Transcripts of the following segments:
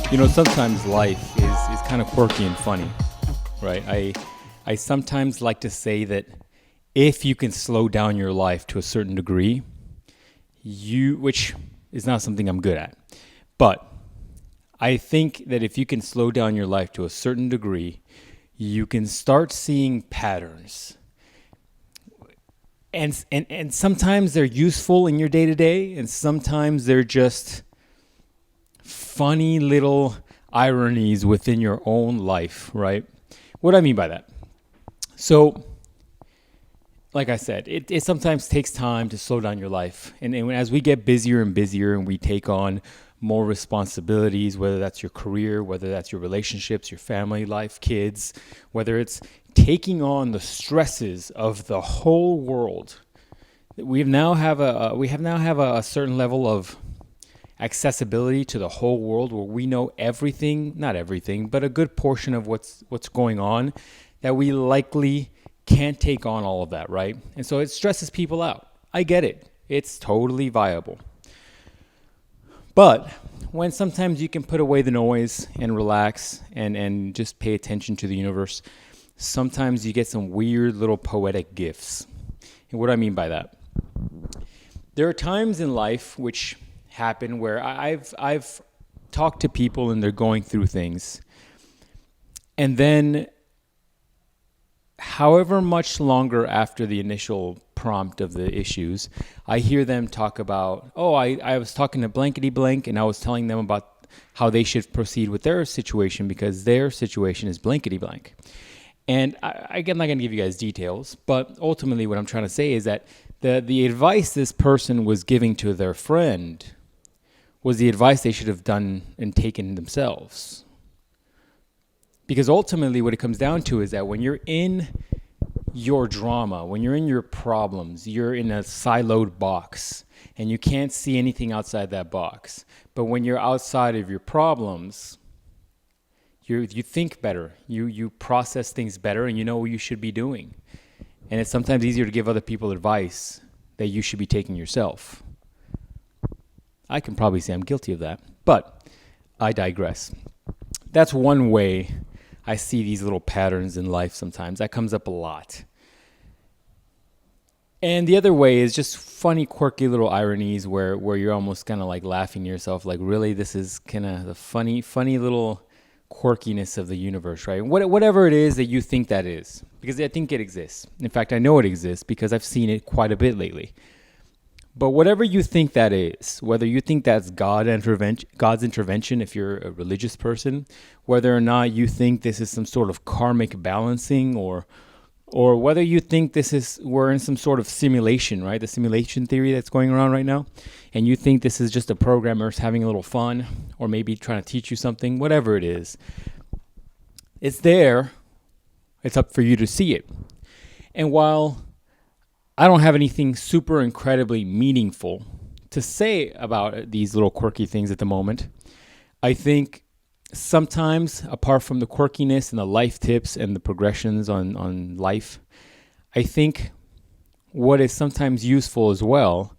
Sometimes life is kind of quirky and funny, right? I sometimes like to say that if you can slow down your life to a certain degree, which is not something I'm good at, but I think that if you can slow down your life to a certain degree, you can start seeing patterns. And sometimes they're useful in your day-to-day, and sometimes they're just funny little ironies within your own life, right? What do I mean by that? So, like I said, it sometimes takes time to slow down your life. And as we get busier and busier and we take on more responsibilities, whether that's your career, whether that's your relationships, your family life, kids, whether it's taking on the stresses of the whole world, we now have a certain level of accessibility to the whole world where we know everything, not everything, but a good portion of what's going on, that we likely can't take on all of that, right? And so it stresses people out. I get it. It's totally viable. But when sometimes you can put away the noise and relax and just pay attention to the universe, sometimes you get some weird little poetic gifts. And what do I mean by that? There are times in life which happen where I've talked to people and they're going through things, and then however much longer after the initial prompt of the issues, I hear them talk about, I was talking to blankety blank and I was telling them about how they should proceed with their situation because their situation is blankety blank. And I'm not going to give you guys details, but ultimately what I'm trying to say is that the advice this person was giving to their friend was the advice they should have done and taken themselves. Because ultimately what it comes down to is that when you're in your drama, when you're in your problems, you're in a siloed box and you can't see anything outside that box. But when you're outside of your problems, you think better, you process things better, and you know what you should be doing. And it's sometimes easier to give other people advice that you should be taking yourself. I can probably say I'm guilty of that, but I digress. That's one way I see these little patterns in life sometimes. That comes up a lot. And the other way is just funny, quirky little ironies where you're almost kind of like laughing to yourself, like, really, this is kind of the funny little quirkiness of the universe, right? Whatever it is that you think that is, because I think it exists. In fact, I know it exists because I've seen it quite a bit lately. But whatever you think that is, whether you think that's God's intervention if you're a religious person, whether or not you think this is some sort of karmic balancing, or whether you think we're in some sort of simulation, right? The simulation theory that's going around right now, and you think this is just a programmer's having a little fun, or maybe trying to teach you something, whatever it is, it's there. It's up for you to see it. And while I don't have anything super incredibly meaningful to say about these little quirky things at the moment, I think sometimes, apart from the quirkiness and the life tips and the progressions on life, I think what is sometimes useful as well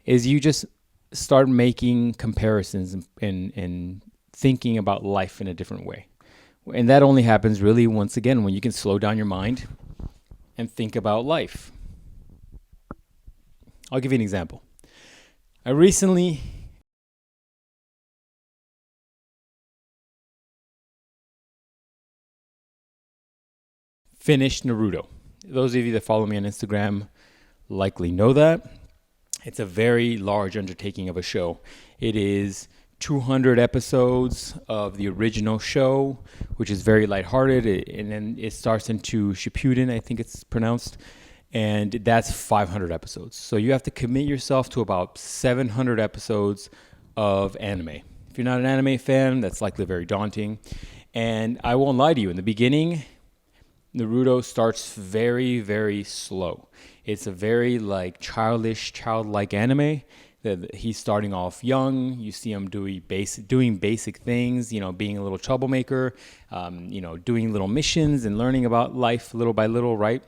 is you just start making comparisons and thinking about life in a different way. And that only happens really, once again, when you can slow down your mind and think about life. I'll give you an example. I recently finished Naruto. Those of you that follow me on Instagram likely know that. It's a very large undertaking of a show. It is 200 episodes of the original show, which is very lighthearted, and then it starts into Shippuden, I think it's pronounced. And that's 500 episodes. So you have to commit yourself to about 700 episodes of anime. If you're not an anime fan, that's likely very daunting. And I won't lie to you, in the beginning, Naruto starts very, very slow. It's a very childlike anime. That he's starting off young. You see him doing basic things, being a little troublemaker, doing little missions and learning about life little by little, right?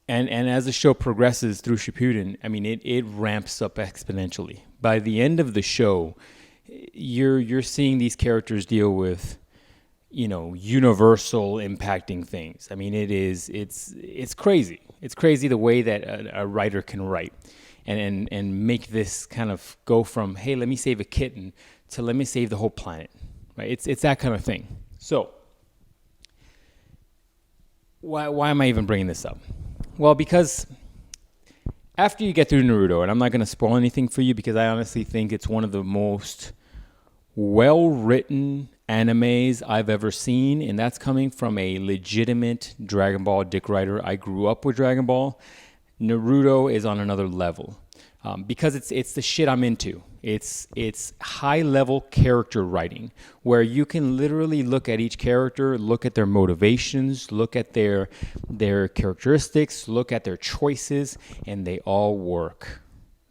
And as the show progresses through Shippuden, it ramps up exponentially. By the end of the show, you're seeing these characters deal with, universal impacting things. I mean, it's crazy. It's crazy the way that a writer can write and make this kind of go from, hey, let me save a kitten to let me save the whole planet, right? It's that kind of thing. So why am I even bringing this up? Well, because after you get through Naruto, and I'm not going to spoil anything for you because I honestly think it's one of the most well-written animes I've ever seen, and that's coming from a legitimate Dragon Ball dick writer. I grew up with Dragon Ball. Naruto is on another level because it's the shit I'm into. It's high-level character writing where you can literally look at each character, look at their motivations, look at their characteristics, look at their choices, and they all work.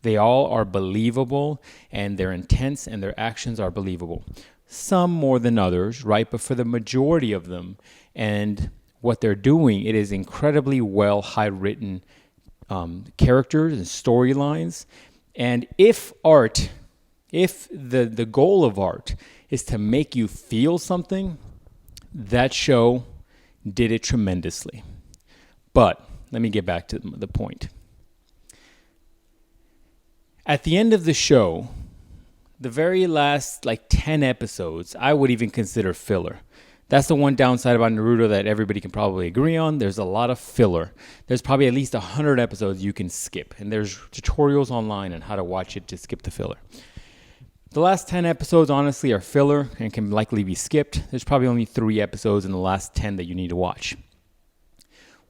They all are believable, and their intents and their actions are believable. Some more than others, right? But for the majority of them and what they're doing, it is incredibly well high-written characters and storylines. And if the goal of art is to make you feel something, that show did it tremendously. But let me get back to the point. At the end of the show, the very last 10 episodes, I would even consider filler. That's the one downside about Naruto that everybody can probably agree on. There's a lot of filler. There's probably at least 100 episodes you can skip. And there's tutorials online on how to watch it to skip the filler. The last 10 episodes, honestly, are filler and can likely be skipped. There's probably only 3 episodes in the last 10 that you need to watch.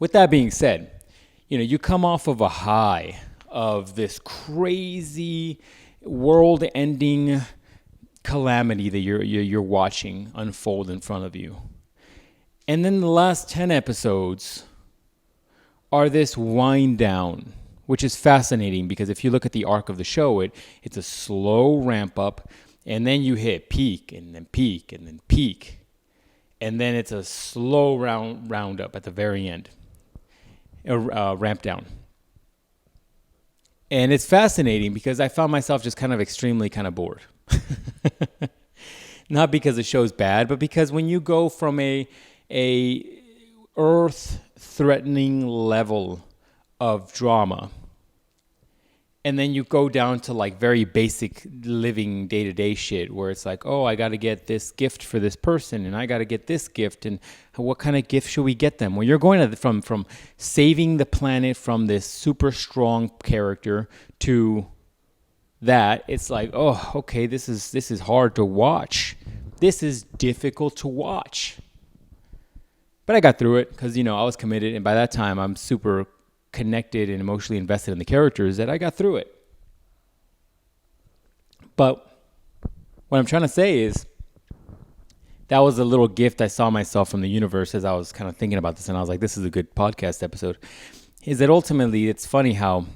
With that being said, you come off of a high of this crazy world-ending calamity that you're watching unfold in front of you. And then the last 10 episodes are this wind down, which is fascinating because if you look at the arc of the show, it's a slow ramp up, and then you hit peak, and then peak, and then peak. And then it's a slow round up at the very end, ramp down. And it's fascinating because I found myself just kind of extremely kind of bored. Not because the show's bad, but because when you go from a earth-threatening level of drama, and then you go down to very basic living day-to-day shit where it's oh, I got to get this gift for this person, and I got to get this gift, and what kind of gift should we get them? Well, you're going from saving the planet from this super strong character to that. It's oh, okay, this is hard to watch. This is difficult to watch. But I got through it because, I was committed, and by that time, I'm super connected and emotionally invested in the characters that I got through it. But what I'm trying to say is that was a little gift I saw myself from the universe as I was kind of thinking about this, and I was like, this is a good podcast episode, is that ultimately it's funny how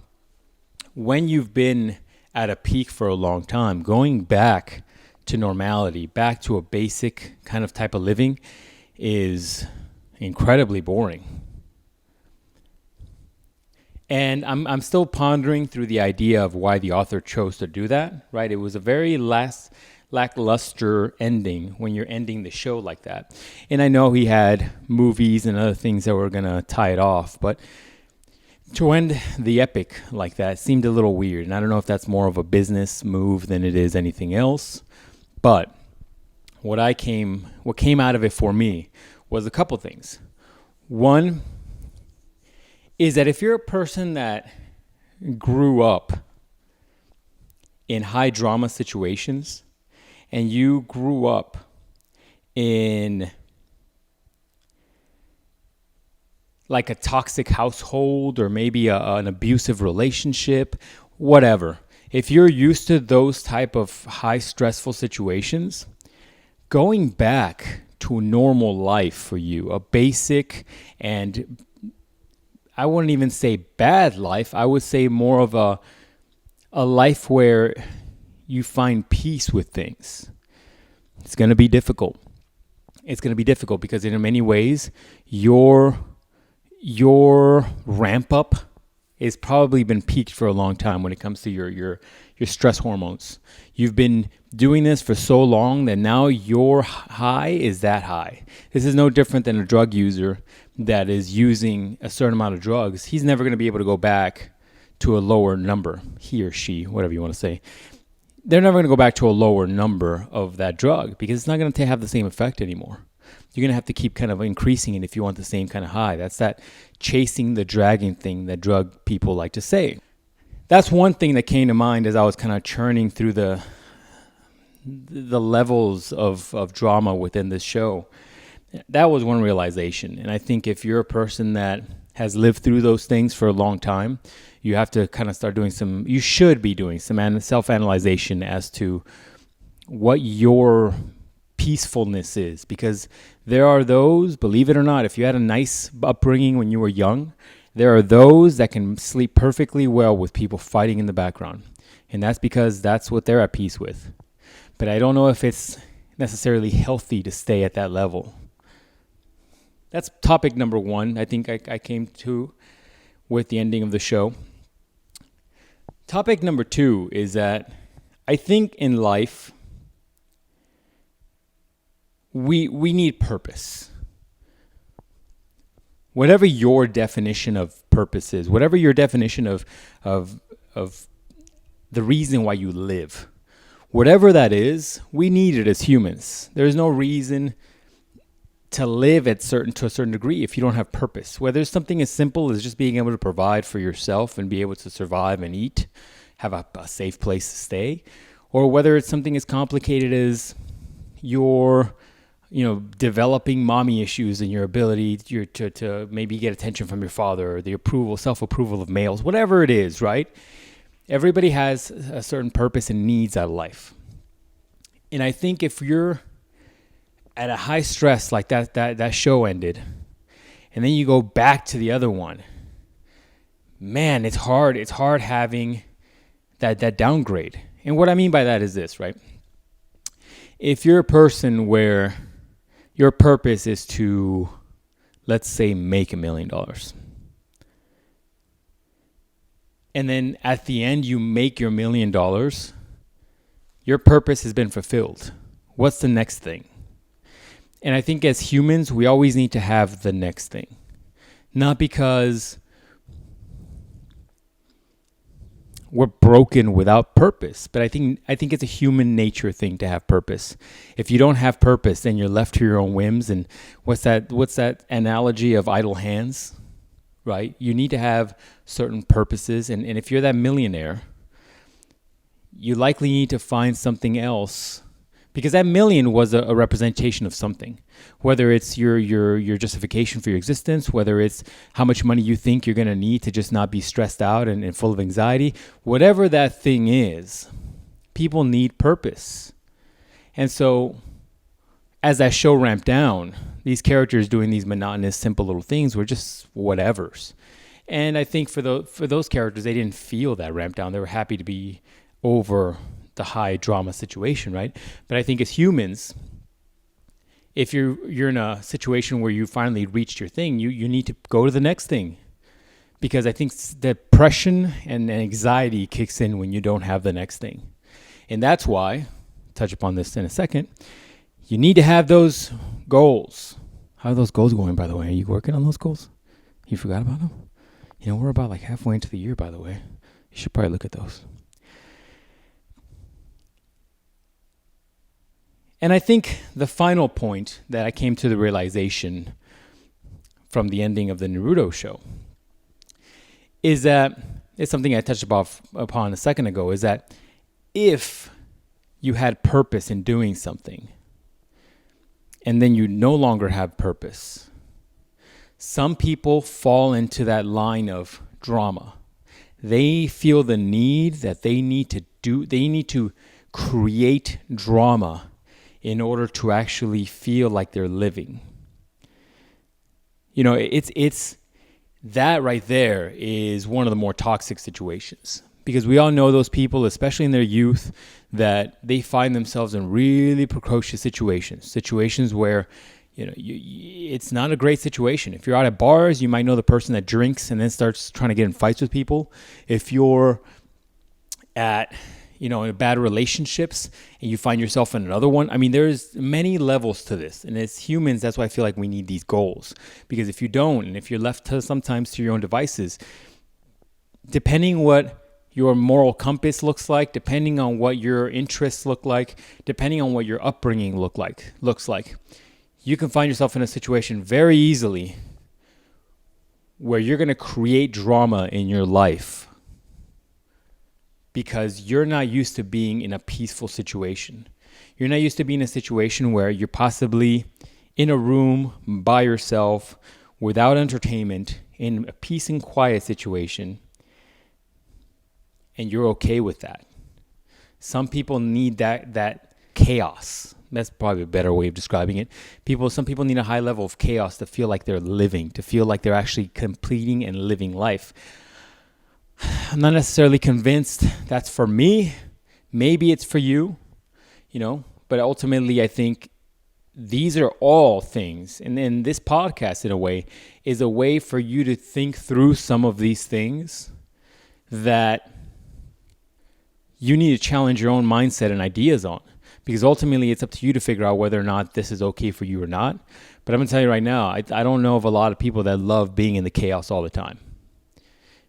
when you've been at a peak for a long time, going back to normality, back to a basic kind of type of living is incredibly boring. And I'm still pondering through the idea of why the author chose to do that, right? It was a very lackluster ending when you're ending the show like that. And I know he had movies and other things that were going to tie it off, but to end the epic like that seemed a little weird. And I don't know if that's more of a business move than it is anything else. But what came out of it for me was a couple things. One is that if you're a person that grew up in high drama situations and you grew up in a toxic household or maybe an abusive relationship, whatever. If you're used to those type of high stressful situations, going back to a normal life for you, a basic and I wouldn't even say bad life. I would say more of a life where you find peace with things. It's going to be difficult. It's going to be difficult because in many ways, your ramp up has probably been peaked for a long time when it comes to your stress hormones. You've been doing this for so long that now your high is that high. This is no different than a drug user that is using a certain amount of drugs. He's never going to be able to go back to a lower number, he or she, whatever you want to say. They're never going to go back to a lower number of that drug because it's not going to have the same effect anymore. You're going to have to keep kind of increasing it if you want the same kind of high. That's that chasing the dragon thing that drug people like to say. That's one thing that came to mind as I was kind of churning through the levels of drama within this show. That was one realization. And I think if you're a person that has lived through those things for a long time, you have to kind of start doing you should be doing some self-analyzation as to what your peacefulness is. Because there are those, believe it or not, if you had a nice upbringing when you were young, there are those that can sleep perfectly well with people fighting in the background. And that's because that's what they're at peace with. But I don't know if it's necessarily healthy to stay at that level. That's topic number one, I think I came to with the ending of the show. Topic number two is that I think in life, we need purpose. Whatever your definition of purpose is, whatever your definition of the reason why you live, whatever that is, we need it as humans. There's no reason to live to a certain degree if you don't have purpose. Whether it's something as simple as just being able to provide for yourself and be able to survive and eat, have a safe place to stay, or whether it's something as complicated as your developing mommy issues and your ability to maybe get attention from your father, or the self-approval of males, whatever it is, right? Everybody has a certain purpose and needs out of life. And I think if you're at a high stress like that show ended, and then you go back to the other one, man, it's hard. It's hard having that downgrade. And what I mean by that is this, right? If you're a person where your purpose is to, let's say, make $1 million, and then at the end you make your $1 million, your purpose has been fulfilled. What's the next thing? And I think as humans, we always need to have the next thing. Not because we're broken without purpose, but I think it's a human nature thing to have purpose. If you don't have purpose, then you're left to your own whims. And what's that analogy of idle hands, right? You need to have certain purposes. And if you're that millionaire, you likely need to find something else, because that million was a representation of something, whether it's your justification for your existence, whether it's how much money you think you're going to need to just not be stressed out and full of anxiety, whatever that thing is, people need purpose. And so as that show ramped down, these characters doing these monotonous, simple little things were just whatevers. And I think for those characters, they didn't feel that ramp down. They were happy to be over the high drama situation, right? But I think as humans, if you're in a situation where you finally reached your thing, you need to go to the next thing, because I think depression and anxiety kicks in when you don't have the next thing. And that's why, touch upon this in a second, you need to have those goals. How are those goals going, by the way? Are you working on those goals? You forgot about them? We're about like halfway into the year, by the way. You should probably look at those. And I think the final point that I came to the realization from the ending of the Naruto show is that, it's something I touched upon a second ago, is that if you had purpose in doing something and then you no longer have purpose, some people fall into that line of drama. They feel the need that they need to create drama in order to actually feel like they're living. It's that right there is one of the more toxic situations, because we all know those people, especially in their youth, that they find themselves in really precocious situations where it's not a great situation. If you're out at bars, you might know the person that drinks and then starts trying to get in fights with people. If you're at in bad relationships and you find yourself in another one. I mean, there's many levels to this. And as humans, that's why I feel like we need these goals. Because if you don't, and if you're left sometimes to your own devices, depending what your moral compass looks like, depending on what your interests look like, depending on what your upbringing looks like, you can find yourself in a situation very easily where you're going to create drama in your life because you're not used to being in a peaceful situation. You're not used to being in a situation where you're possibly in a room by yourself without entertainment in a peace and quiet situation, and you're okay with that. Some people need that chaos. That's probably a better way of describing it. Some people need a high level of chaos to feel like they're living, to feel like they're actually completing and living life. I'm not necessarily convinced that's for me. Maybe it's for you, but ultimately I think these are all things. And then this podcast, in a way, is a way for you to think through some of these things that you need to challenge your own mindset and ideas on. Because ultimately, it's up to you to figure out whether or not this is okay for you or not. But I'm going to tell you right now, I don't know of a lot of people that love being in the chaos all the time.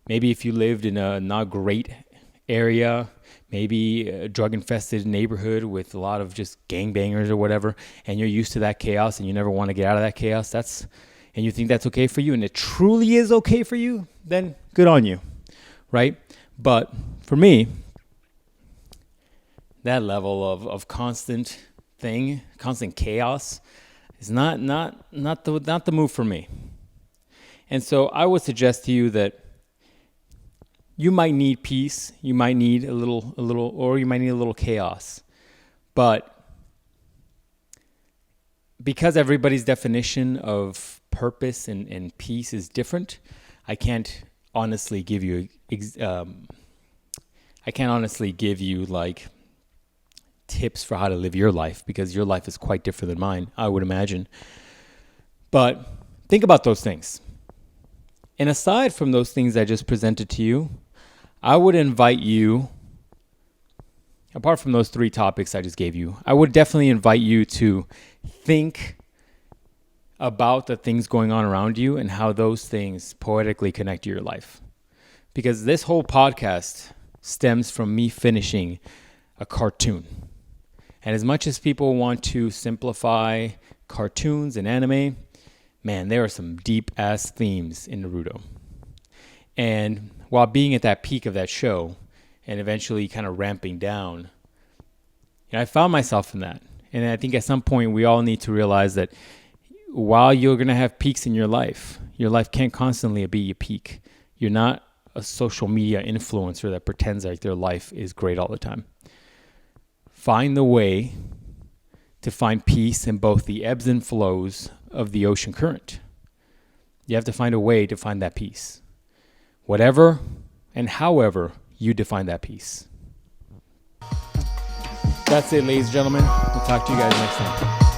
Maybe if you lived in a not great area, maybe a drug-infested neighborhood with a lot of just gangbangers or whatever, and you're used to that chaos and you never want to get out of that chaos, and you think that's okay for you, and it truly is okay for you, then good on you, right? But for me, that level of constant chaos is not the move for me. And so I would suggest to you that you might need peace, you might need a little, or you might need a little chaos. But because everybody's definition of purpose and peace is different, I can't honestly give you like tips for how to live your life, because your life is quite different than mine, I would imagine. But think about those things. And aside from those things I just presented to you, I would invite you, apart from those 3 topics I just gave you, I would definitely invite you to think about the things going on around you and how those things poetically connect to your life. Because this whole podcast stems from me finishing a cartoon. And as much as people want to simplify cartoons and anime, man, there are some deep-ass themes in Naruto. And while being at that peak of that show and eventually kind of ramping down, I found myself in that. And I think at some point we all need to realize that while you're going to have peaks in your life can't constantly be a peak. You're not a social media influencer that pretends like their life is great all the time. Find the way to find peace in both the ebbs and flows of the ocean current. You have to find a way to find that peace. Whatever and however you define that peace. That's it, ladies and gentlemen. We'll talk to you guys next time.